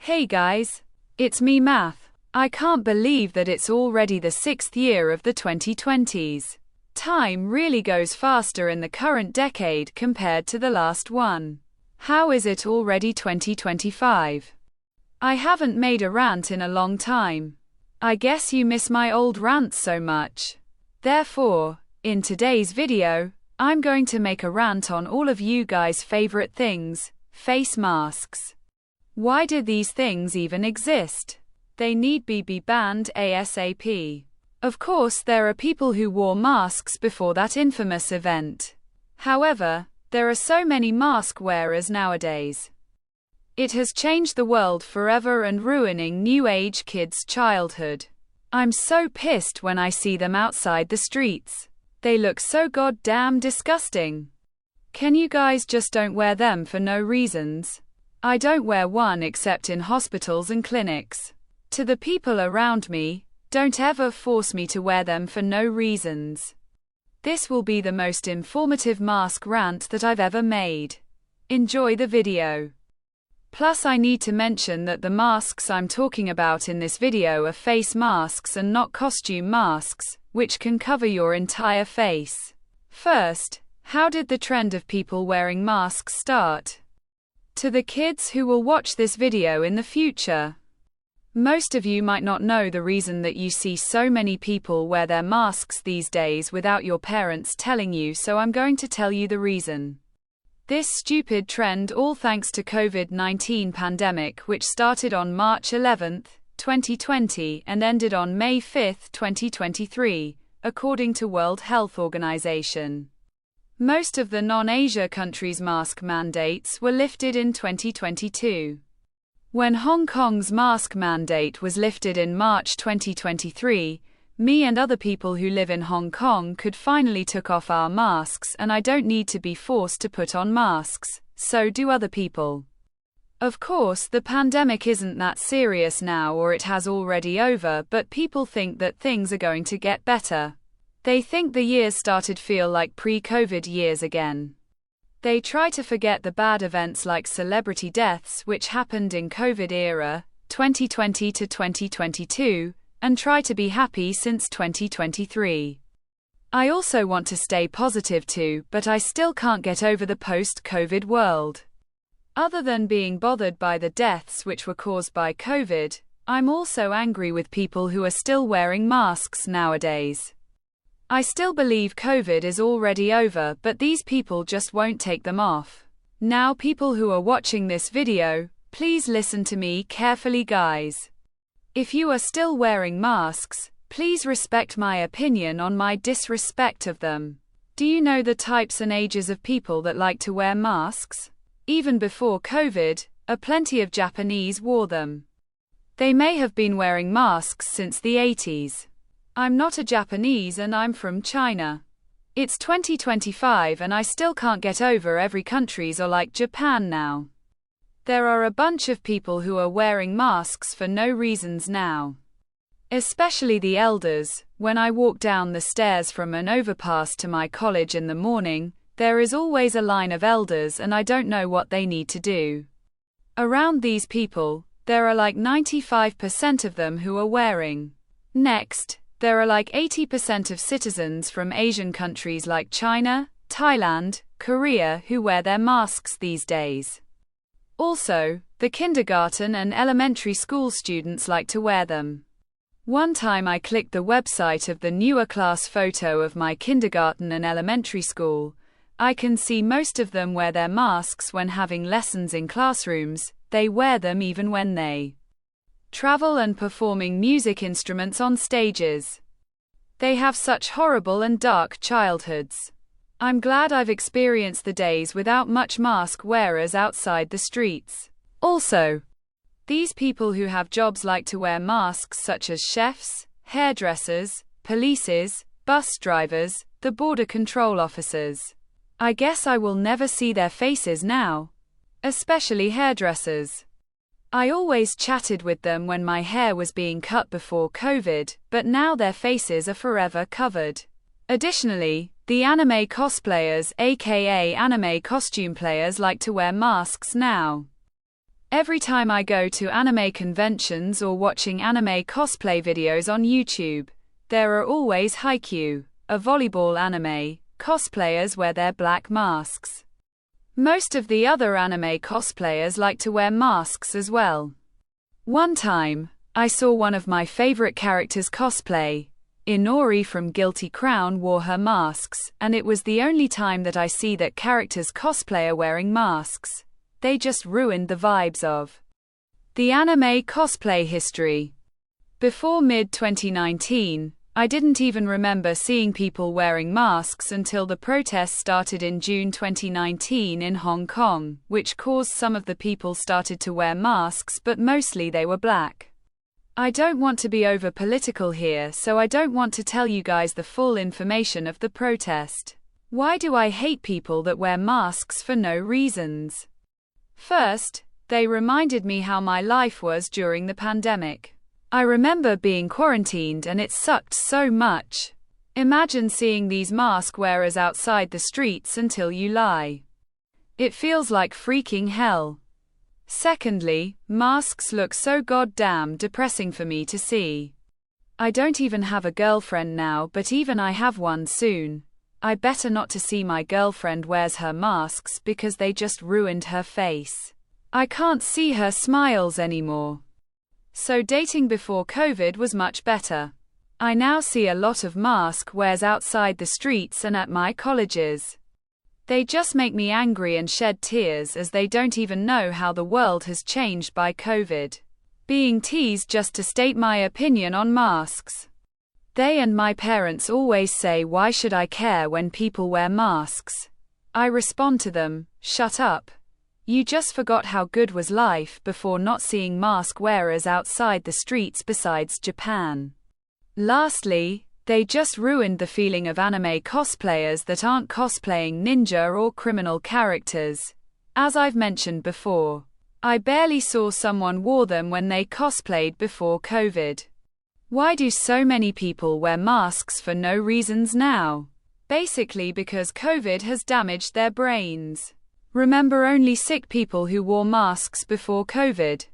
Hey guys, it's me Math. I can't believe that it's already the 6th year of the 2020s. Time really goes faster in the current decade compared to the last one. How is it already 2025? I haven't made a rant in a long time. I guess you miss my old rants so much. Therefore, in today's video, I'm going to make a rant on all of you guys' favorite things, face masks. Why do these things even exist? They need be banned ASAP. Of course, there are people who wore masks before that infamous event. However, there are so many mask wearers nowadays. It has changed the world forever and ruining new age kids' childhood. I'm so pissed when I see them outside the streets. They look so goddamn disgusting. Can you guys just don't wear them for no reasons? I don't wear one except in hospitals and clinics. To the people around me, don't ever force me to wear them for no reasons. This will be the most informative mask rant that I've ever made. Enjoy the video. Plus, I need to mention that the masks I'm talking about in this video are face masks and not costume masks, which can cover your entire face. First, how did the trend of people wearing masks start? To the kids who will watch this video in the future, most of you might not know the reason that you see so many people wear their masks these days without your parents telling you, so I'm going to tell you the reason. This stupid trend all thanks to COVID-19 pandemic, which started on March 11, 2020 and ended on May 5, 2023, according to World Health Organization. Most of the non-Asia countries' mask mandates were lifted in 2022. When Hong Kong's mask mandate was lifted in March 2023, me and other people who live in Hong Kong could finally took off our masks, and I don't need to be forced to put on masks, so do other people. Of course, the pandemic isn't that serious now, or it has already over, but people think that things are going to get better. They think the years started feel like pre-COVID years again. They try to forget the bad events like celebrity deaths which happened in COVID era, 2020 to 2022, and try to be happy since 2023. I also want to stay positive too, but I still can't get over the post-COVID world. Other than being bothered by the deaths which were caused by COVID, I'm also angry with people who are still wearing masks nowadays. I still believe COVID is already over, but these people just won't take them off. Now, people who are watching this video, please listen to me carefully, guys. If you are still wearing masks, please respect my opinion on my disrespect of them. Do you know the types and ages of people that like to wear masks? Even before COVID, plenty of Japanese wore them. They may have been wearing masks since the 80s. I'm not a Japanese and I'm from China. It's 2025 and I still can't get over every countries are like Japan now. There are a bunch of people who are wearing masks for no reasons now. Especially the elders. When I walk down the stairs from an overpass to my college in the morning, there is always a line of elders and I don't know what they need to do. Around these people, there are like 95% of them who are wearing. Next, there are like 80% of citizens from Asian countries like China, Thailand, Korea who wear their masks these days. Also, the kindergarten and elementary school students like to wear them. One time I clicked the website of the newer class photo of my kindergarten and elementary school. I can see most of them wear their masks when having lessons in classrooms. They wear them even when they travel and performing music instruments on stages. They have such horrible and dark childhoods. I'm glad I've experienced the days without much mask wearers outside the streets. Also, these people who have jobs like to wear masks, such as chefs, hairdressers, polices, bus drivers, the border control officers. I guess I will never see their faces now. Especially hairdressers. I always chatted with them when my hair was being cut before COVID, but now their faces are forever covered. Additionally, the anime cosplayers, aka anime costume players, like to wear masks now. Every time I go to anime conventions or watching anime cosplay videos on YouTube, there are always Haikyuu, a volleyball anime, cosplayers wear their black masks. Most of the other anime cosplayers like to wear masks as well. One time, I saw one of my favorite characters cosplay. Inori from Guilty Crown wore her masks, and it was the only time that I see that characters cosplay are wearing masks. They just ruined the vibes of the anime cosplay history. Before mid-2019, I didn't even remember seeing people wearing masks until the protests started in June 2019 in Hong Kong, which caused some of the people started to wear masks, but mostly they were black. I don't want to be over political here, so I don't want to tell you guys the full information of the protest. Why do I hate people that wear masks for no reasons? First, they reminded me how my life was during the pandemic. I remember being quarantined and it sucked so much. Imagine seeing these mask wearers outside the streets until you lie. It feels like freaking hell. Secondly, masks look so goddamn depressing for me to see. I don't even have a girlfriend now, but even I have one soon. I better not to see my girlfriend wears her masks because they just ruined her face. I can't see her smiles anymore. So dating before COVID was much better. I now see a lot of mask wears outside the streets and at my colleges. They just make me angry and shed tears as they don't even know how the world has changed by COVID. Being teased just to state my opinion on masks. They and my parents always say, why should I care when people wear masks? I respond to them, shut up. You just forgot how good was life before not seeing mask wearers outside the streets besides Japan. Lastly, they just ruined the feeling of anime cosplayers that aren't cosplaying ninja or criminal characters. As I've mentioned before, I barely saw someone wore them when they cosplayed before COVID. Why do so many people wear masks for no reasons now? Basically because COVID has damaged their brains. Remember only sick people who wore masks before COVID?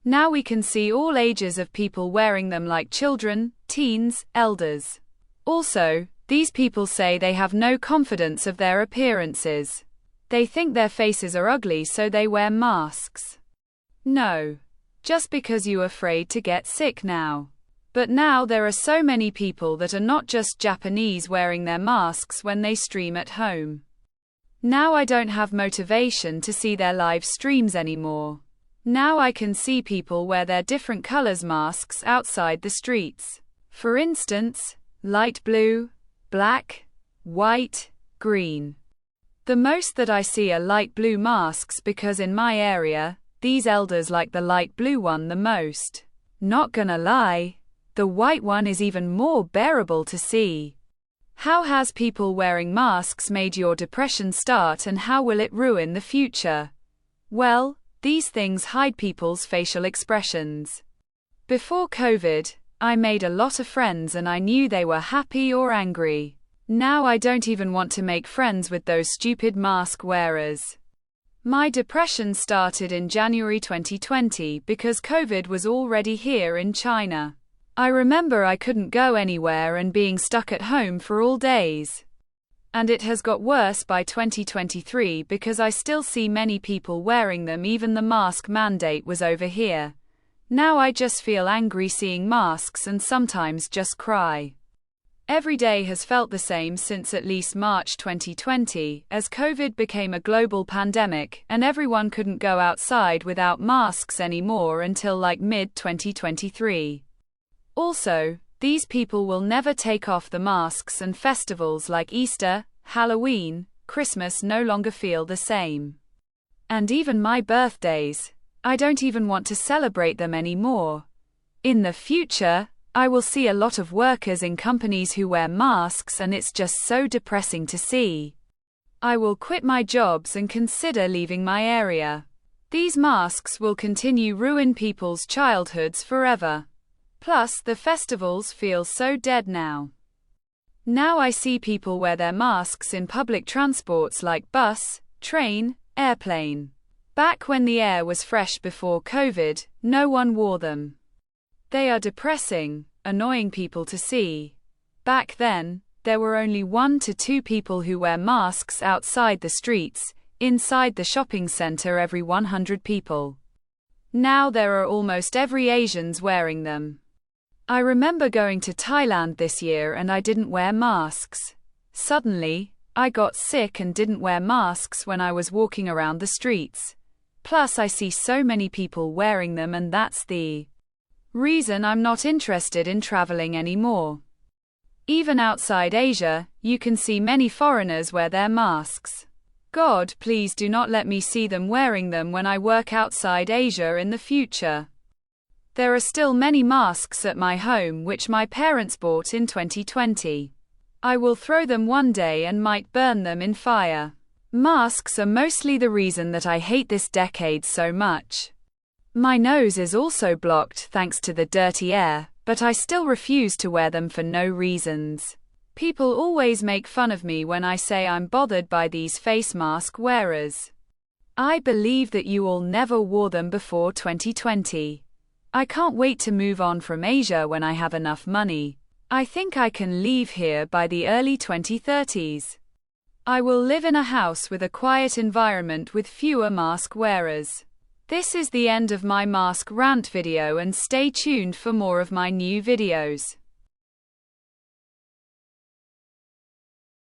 Now we can see all ages of people wearing them, like children, teens, elders. Also, these people say they have no confidence of their appearances. They think their faces are ugly, so they wear masks. No. Just because you're afraid to get sick now. But now there are so many people that are not just Japanese wearing their masks when they stream at home. Now I don't have motivation to see their live streams anymore. Now I can see people wear their different colors masks outside the streets. For instance, light blue, black, white, green. The most that I see are light blue masks because in my area, these elders like the light blue one the most. Not gonna lie, the white one is even more bearable to see. How has people wearing masks made your depression start, and how will it ruin the future? Well, these things hide people's facial expressions. Before COVID, I made a lot of friends and I knew they were happy or angry. Now I don't even want to make friends with those stupid mask wearers. My depression started in January 2020 because COVID was already here in China. I remember I couldn't go anywhere and being stuck at home for all days. And it has got worse by 2023 because I still see many people wearing them, even the mask mandate was over here. Now I just feel angry seeing masks and sometimes just cry. Every day has felt the same since at least March 2020, as COVID became a global pandemic and everyone couldn't go outside without masks anymore until like mid-2023. Also, these people will never take off the masks, and festivals like Easter, Halloween, Christmas no longer feel the same. And even my birthdays, I don't even want to celebrate them anymore. In the future, I will see a lot of workers in companies who wear masks and it's just so depressing to see. I will quit my jobs and consider leaving my area. These masks will continue ruin people's childhoods forever. Plus, the festivals feel so dead now. Now I see people wear their masks in public transports like bus, train, airplane. Back when the air was fresh before COVID, no one wore them. They are depressing, annoying people to see. Back then, there were only 1 to 2 people who wear masks outside the streets, inside the shopping center every 100 people. Now there are almost every Asians wearing them. I remember going to Thailand this year and I didn't wear masks. Suddenly, I got sick and didn't wear masks when I was walking around the streets. Plus I see so many people wearing them and that's the reason I'm not interested in traveling anymore. Even outside Asia, you can see many foreigners wear their masks. God, please do not let me see them wearing them when I work outside Asia in the future. There are still many masks at my home which my parents bought in 2020. I will throw them one day and might burn them in fire. Masks are mostly the reason that I hate this decade so much. My nose is also blocked thanks to the dirty air, but I still refuse to wear them for no reasons. People always make fun of me when I say I'm bothered by these face mask wearers. I believe that you all never wore them before 2020. I can't wait to move on from Asia when I have enough money. I think I can leave here by the early 2030s. I will live in a house with a quiet environment with fewer mask wearers. This is the end of my mask rant video and stay tuned for more of my new videos.